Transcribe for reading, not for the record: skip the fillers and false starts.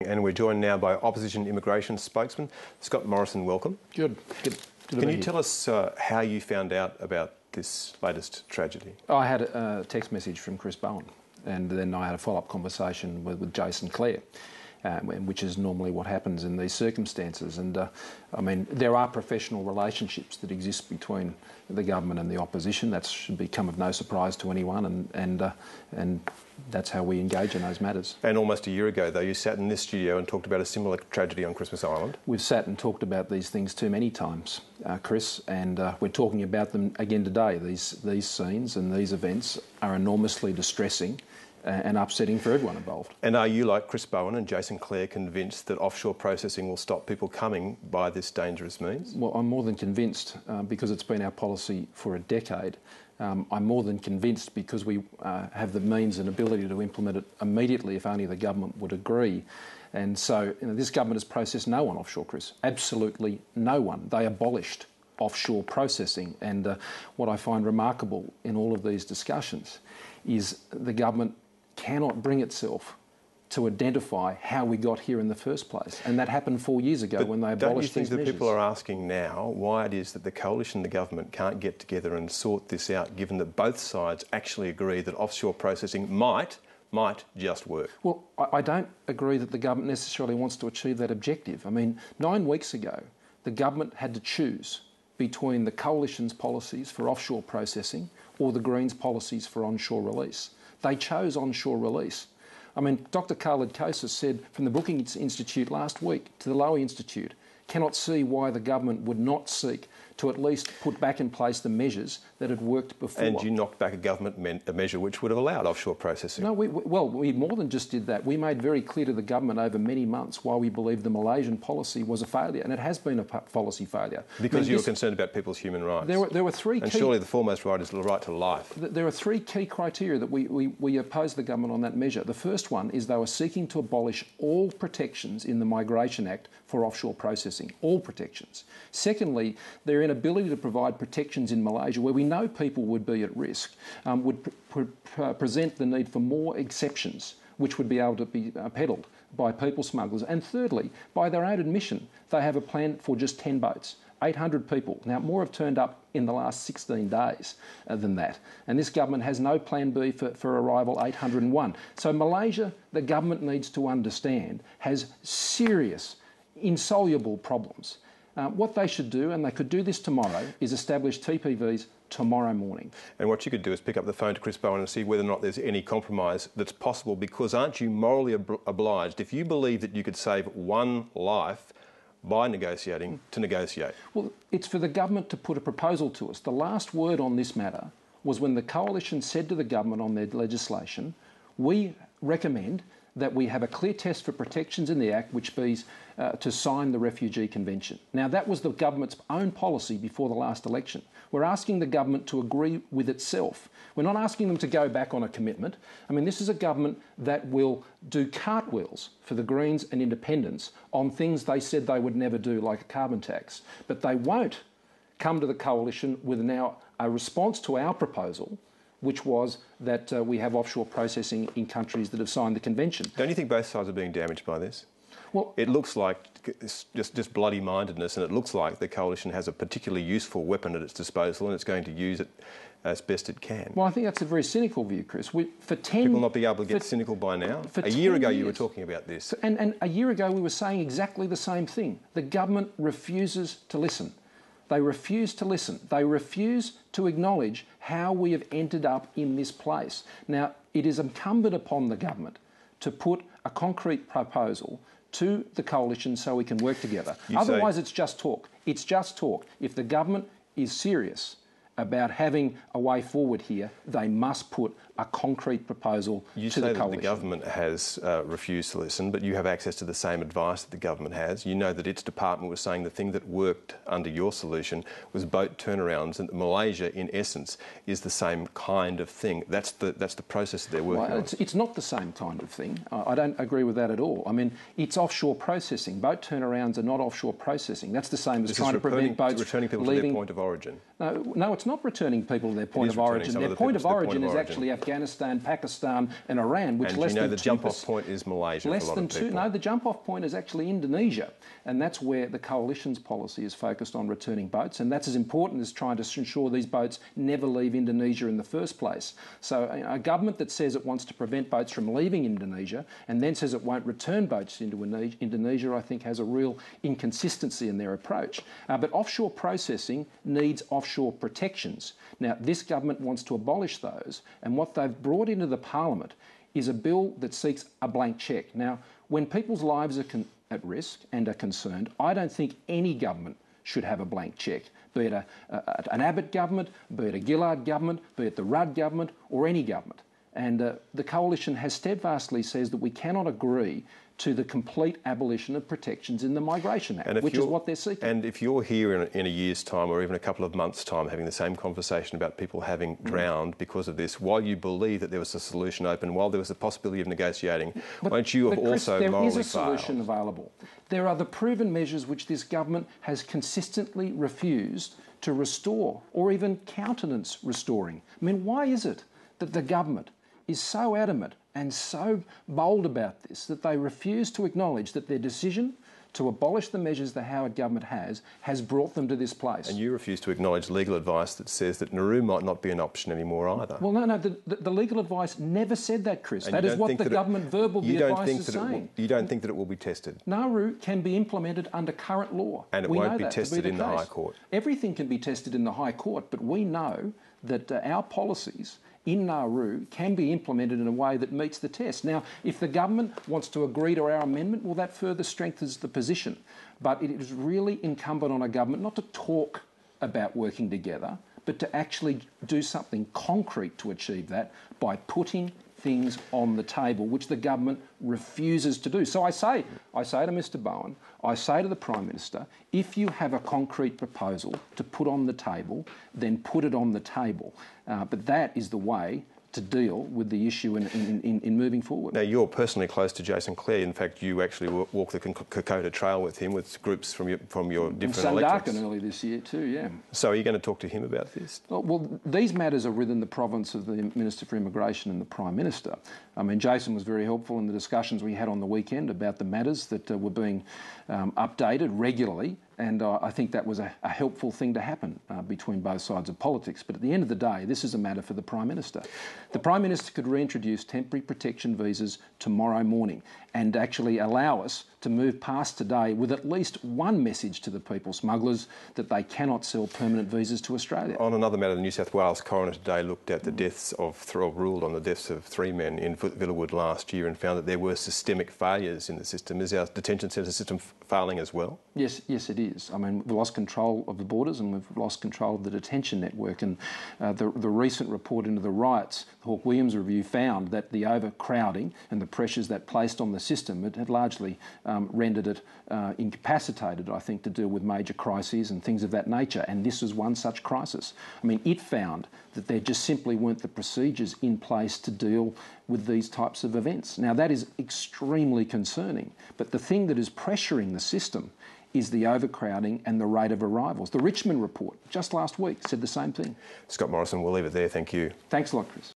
And we're joined now by Opposition Immigration Spokesman Scott Morrison. Welcome. Good. Can you tell us how you found out about this latest tragedy? I had a text message from Chris Bowen, and then I had a follow-up conversation with Jason Clare, which is normally what happens in these circumstances. And I mean, there are professional relationships that exist between the government and the opposition. That should become of no surprise to anyone, and that's how we engage in those matters. And almost a year ago, though, you sat in this studio and talked about a similar tragedy on Christmas Island. We've sat and talked about these things too many times, Chris, and we're talking about them again today. These scenes and these events are enormously distressing and upsetting for everyone involved. And are you, like Chris Bowen and Jason Clare, convinced that offshore processing will stop people coming by this dangerous means? Well, I'm more than convinced because it's been our policy for a decade. I'm more than convinced because we have the means and ability to implement it immediately if only the government would agree. And so this government has processed no one offshore, Chris. Absolutely no one. They abolished offshore processing. And what I find remarkable in all of these discussions is the government cannot bring itself to identify how we got here in the first place. And that happened 4 years ago when they abolished these measures. Don't you think that people are asking now why it is that the coalition and the government can't get together and sort this out, given that both sides actually agree that offshore processing might just work? Well, I don't agree that the government necessarily wants to achieve that objective. I mean, 9 weeks ago, the government had to choose between the coalition's policies for offshore processing or the Greens' policies for onshore release. They chose onshore release. I mean, Dr. Khalid Kosis said from the Brookings Institute last week to the Lowy Institute, cannot see why the government would not seek to at least put back in place the measures that had worked before. And you knocked back a government measure which would have allowed offshore processing. No, we more than just did that. We made very clear to the government over many months why we believed the Malaysian policy was a failure, and it has been a policy failure. Because you were concerned about people's human rights. There were three and key... surely the foremost right is the right to life. There are three key criteria that we opposed the government on that measure. The first one is they were seeking to abolish all protections in the Migration Act for offshore processing, all protections. Secondly, their inability to provide protections in Malaysia, where we know people would be at risk, would present the need for more exceptions, which would be able to be peddled by people smugglers. And thirdly, by their own admission, they have a plan for just 10 boats, 800 people. Now, more have turned up in the last 16 days than that. And this government has no plan B for arrival 801. So Malaysia, the government needs to understand, has serious, insoluble problems. What they should do, and they could do this tomorrow, is establish TPVs tomorrow morning. And what you could do is pick up the phone to Chris Bowen and see whether or not there's any compromise that's possible, because aren't you morally obliged, if you believe that you could save one life by negotiating, to negotiate? Well, it's for the government to put a proposal to us. The last word on this matter was when the coalition said to the government on their legislation, we recommend that we have a clear test for protections in the Act, which be to sign the Refugee Convention. Now, that was the government's own policy before the last election. We're asking the government to agree with itself. We're not asking them to go back on a commitment. I mean, this is a government that will do cartwheels for the Greens and Independents on things they said they would never do, like a carbon tax. But they won't come to the coalition with now a response to our proposal, which was that we have offshore processing in countries that have signed the convention. Don't you think both sides are being damaged by this? Well, it looks like it's just bloody-mindedness, and it looks like the coalition has a particularly useful weapon at its disposal and it's going to use it as best it can. Well, I think that's a very cynical view, Chris. People not be able to get cynical by now? A year ago you were talking about this. And a year ago we were saying exactly the same thing. The government refuses to listen. They refuse to listen. They refuse to acknowledge how we have ended up in this place. Now, it is incumbent upon the government to put a concrete proposal to the coalition so we can work together. Otherwise, it's just talk. It's just talk. If the government is serious about having a way forward here, they must put a concrete proposal to the coalition. You say that the government has refused to listen, but you have access to the same advice that the government has. You know that its department was saying the thing that worked under your solution was boat turnarounds, and Malaysia, in essence, is the same kind of thing. That's the process that they're working on. It's not the same kind of thing. I don't agree with that at all. I mean, it's offshore processing. Boat turnarounds are not offshore processing. That's the same as trying to prevent boats returning people to their point of origin. No, it's it's not returning people to their point of origin. Their point of origin is actually Afghanistan, Pakistan and Iran, which and less you know than the jump-off point is Malaysia less for a lot than of people. No, the jump-off point is actually Indonesia, and that's where the coalition's policy is focused on returning boats, and that's as important as trying to ensure these boats never leave Indonesia in the first place. So a government that says it wants to prevent boats from leaving Indonesia and then says it won't return boats into Indonesia, I think has a real inconsistency in their approach. But offshore processing needs offshore protections. Now, this government wants to abolish those, and what they've brought into the parliament is a bill that seeks a blank cheque. Now, when people's lives are at risk and are concerned, I don't think any government should have a blank cheque, be it an Abbott government, be it a Gillard government, be it the Rudd government or any government. And the coalition has steadfastly says that we cannot agree to the complete abolition of protections in the Migration Act, which is what they're seeking. And if you're here in a year's time or even a couple of months' time having the same conversation about people having drowned because of this, while you believe that there was a solution open, while there was a possibility of negotiating, won't you have Chris, also morally there is a solution failed? available. There are the proven measures which this government has consistently refused to restore or even countenance restoring. I mean, why is it that the government is so adamant and so bold about this that they refuse to acknowledge that their decision to abolish the measures the Howard government has brought them to this place? And you refuse to acknowledge legal advice that says that Nauru might not be an option anymore either. Well, no, the legal advice never said that, Chris. That is what the government verbal advice is saying. You don't think that it will be tested? Nauru can be implemented under current law. And it won't be tested in the High Court? Everything can be tested in the High Court, but we know that our policies in Nauru can be implemented in a way that meets the test. Now, if the government wants to agree to our amendment, well, that further strengthens the position. But it is really incumbent on a government not to talk about working together, but to actually do something concrete to achieve that by putting things on the table, which the government refuses to do. So I say to Mr Bowen, I say to the Prime Minister, if you have a concrete proposal to put on the table, then put it on the table. But that is the way to deal with the issue in moving forward. Now, you're personally close to Jason Clare. In fact, you actually walked the Kokoda Trail with him, with groups from your different electorates. And Sundarkan early this year too, yeah. So are you going to talk to him about this? Well, these matters are within the province of the Minister for Immigration and the Prime Minister. I mean, Jason was very helpful in the discussions we had on the weekend about the matters that were being updated regularly, and I think that was a helpful thing to happen between both sides of politics. But at the end of the day, this is a matter for the Prime Minister. The Prime Minister could reintroduce temporary protection visas tomorrow morning and actually allow us to move past today with at least one message to the people smugglers that they cannot sell permanent visas to Australia. On another matter, the New South Wales coroner today looked at the deaths ruled on the deaths of 3 men in Villawood last year and found that there were systemic failures in the system. Is our detention centre system failing as well? Yes, it is. I mean, we've lost control of the borders and we've lost control of the detention network. And the recent report into the riots, the Hawke-Williams review, found that the overcrowding and the pressures that placed on the system had largely rendered it incapacitated, I think, to deal with major crises and things of that nature. And this was one such crisis. I mean, it found that there just simply weren't the procedures in place to deal with these types of events. Now, that is extremely concerning. But the thing that is pressuring the system is the overcrowding and the rate of arrivals. The Richmond report just last week said the same thing. Scott Morrison, we'll leave it there. Thank you. Thanks a lot, Chris.